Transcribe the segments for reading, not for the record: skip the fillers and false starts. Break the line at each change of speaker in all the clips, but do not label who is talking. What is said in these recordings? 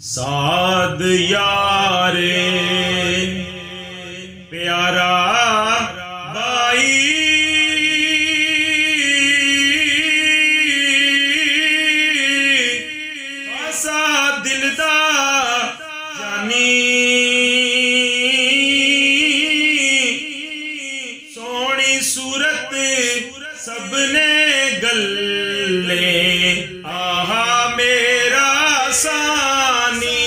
साद यारे प्यारा भाई खासा दिलदा जानी सोहनी सूरत सबने गले आहा मेरा सानी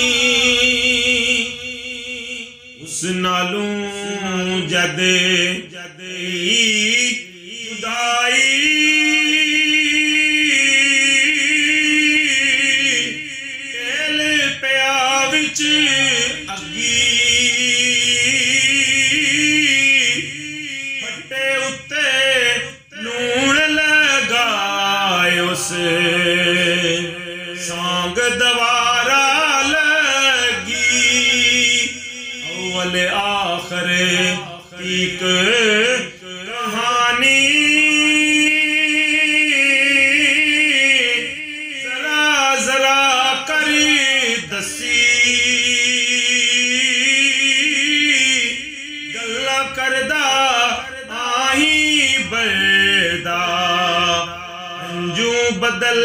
उस नालू जद जुदाई तेल पिया विच अगी फटे उत्ते लूण लगाए उस सांग दवारा लगी अव्वल आखिर एक कहानी जरा जरा कर दसी गल्ला करदा आही बरदा अंजू बदल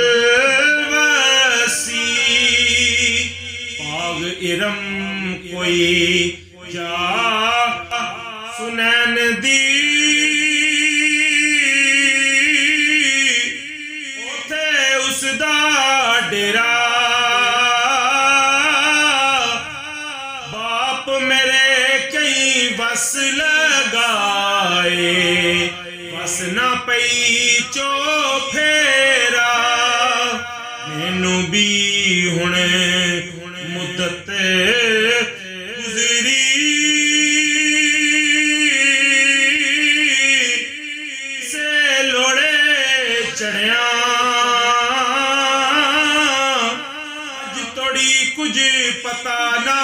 पाग इरम कोई जा सुनैन दी उथे उसदा डेरा बाप मेरे कई बस लगाए बस ना पई चो फेरा मैनू भी हुण मुद्दत गुजरी से लोड़े चढ़िया अज तोड़ी कुछ पता ना